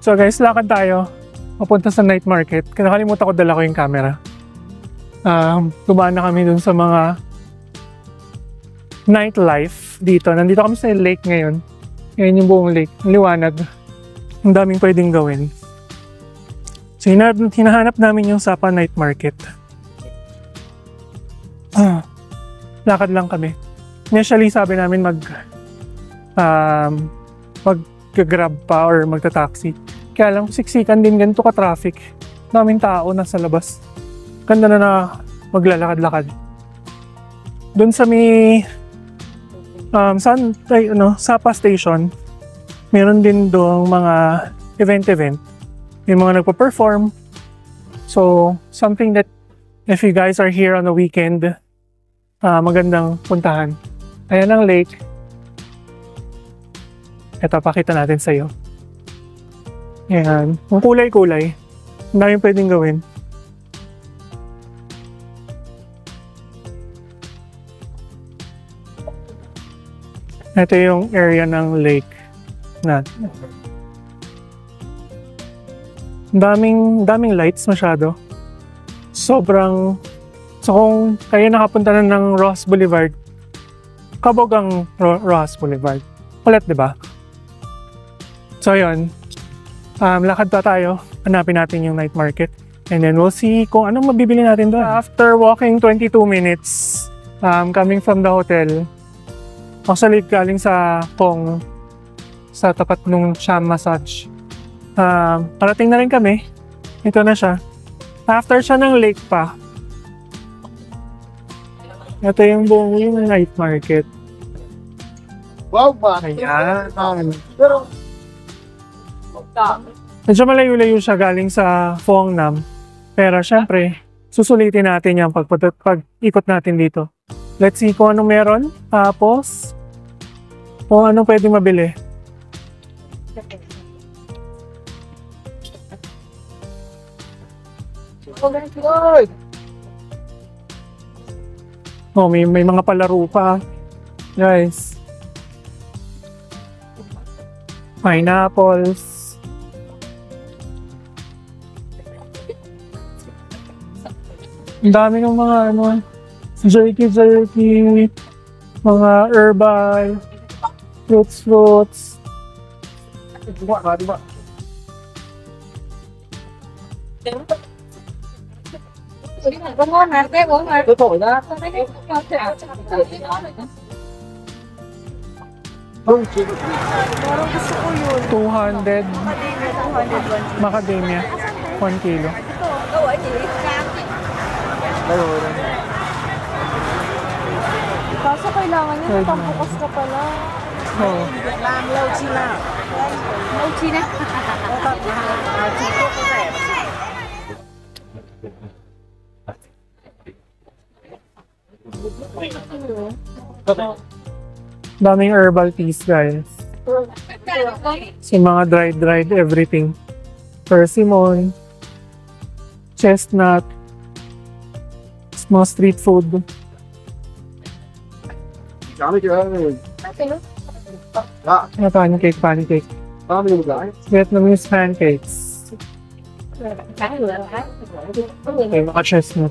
So guys, lakad tayo. Papunta sa night market. Nakalimutan ko dala ko yung camera. Tumaan na kami dun sa mga nightlife dito. Nandito kami sa lake ngayon. Ngayon yung buong lake. Liwanag. Ang daming pwedeng gawin. So hinahanap namin yung Sapa Night Market. Lakad lang kami. Initially sabi namin mag-grab pa or magta-taxi. Kaya lang siksikan din ganito ka-traffic. Daming tao nasa labas. Ganda na maglalakad-lakad. Doon sa may Sapa Station, meron din doong mga event. May mga nagpa-perform. So, something that if you guys are here on a weekend, magandang puntahan. Ayan ang lake. Ito, pakita natin sa iyo. Ayan. Ang kulay-kulay. Ang daming pwedeng gawin. Ito yung area ng lake natin. Daming lights masyado. So kung kayo nakapunta na ng Ross Boulevard, kabog ang Ross Boulevard. Kulit, di ba? So yun, lakad pa tayo. Hanapin natin yung night market. And then we'll see kung anong mabibili natin doon. After walking 22 minutes, coming from the hotel, actually galing sa tapat nung Sham Massage. Parating na rin kami. Ito na siya. After siya ng lake pa. Ito yung buong night market. Wow, ba? Ayan. Medyo malayo-layo siya galing sa Phong Nam. Pero syempre, susulitin natin yung pag-ikot natin dito. Let's see kung anong meron. Tapos, kung anong pwedeng mabili. Oh, may mga palaro pa. Guys. Pineapples. Ang dami ng mga jerky, mga herbal, fruits. Diba? Parang gusto ko yun. 200 macadamia, 1 kilo. Kaso kailangan nyo, natampukas ka pala. Oo. Low china. Daming herbal teas, guys. So, mga dried everything. Persimmon, chestnut, mga street food. Pancake. Vietnamese pancakes. Okay, mga chestnut.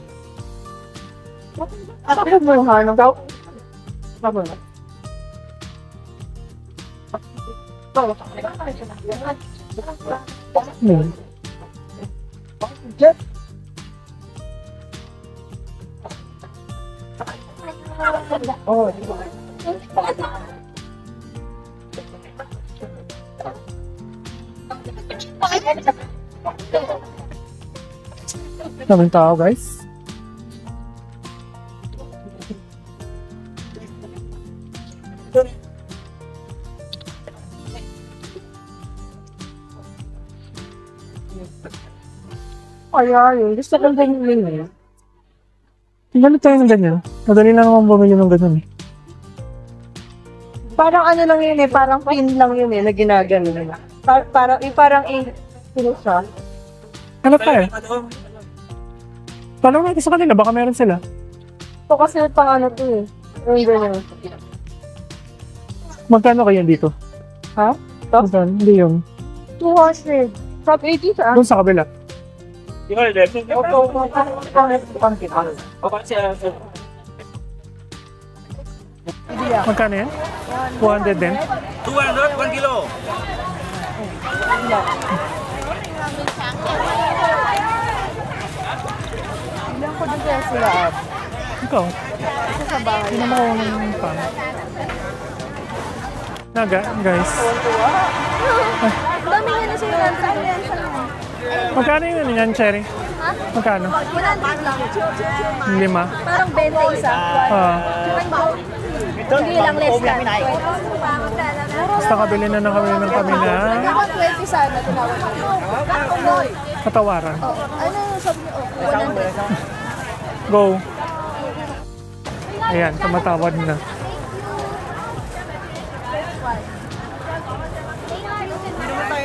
Daming tao, guys. Ayun, gusto kong bumili. Ganito tayo ng ganyan. Madali lang naman bumili ng ganyan eh. Parang ano lang yun eh, parang pin lang yun eh, na ginagano nila. Parang siya. Hanap tayo. Tanong natin sa kanila, baka meron sila. Ito kasi pang ano to eh. Yung ganyan. Magkano kaya dito? Ha? Magkano? Hindi yung... 200. Top 80 sa Doon sa kabila. Magkano yan? 200 din? 200, 1 kilo. Ilan ko din kaya sila at Ikaw? sa bahay. Hindi naman ako ng pan. Naga, guys. Dami nga na siya yung Magkano yung ano yan, Cherry? Ha? Magkano? 100 lang. 5. Parang 20 isa. Hindi lang less than. Basta kabili na kami kami na Ako 20 sana, tinawag ko. katawaran. Ano sabi niyo? 100. Go! Ayan, tumatawad na.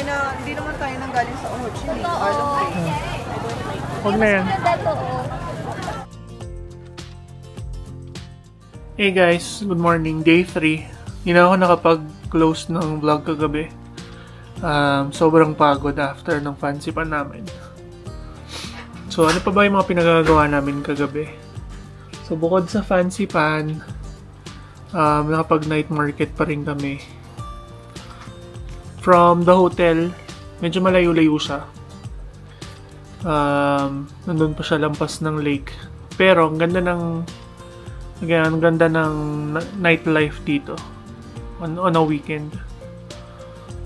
Hindi naman tayo nang galing sa Ho Chi Minh. Huwag na yan. Hey guys, good morning. Day 3. Hindi na ako nakapag-close ng vlog kagabi. Sobrang pagod after ng fancy pan namin. So, ano pa ba yung mga pinagagawa namin kagabi? So, bukod sa fancy pan, nakapag-night market pa rin kami. From the hotel, medyo malayo-layo siya. Nandun pa siya lampas ng lake. Pero, ang ganda ng nightlife dito on a weekend.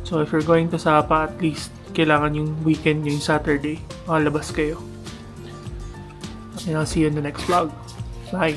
So, if you're going to Sapa, at least kailangan yung weekend, yung Saturday, makalabas kayo. And I'll see you in the next vlog. Bye!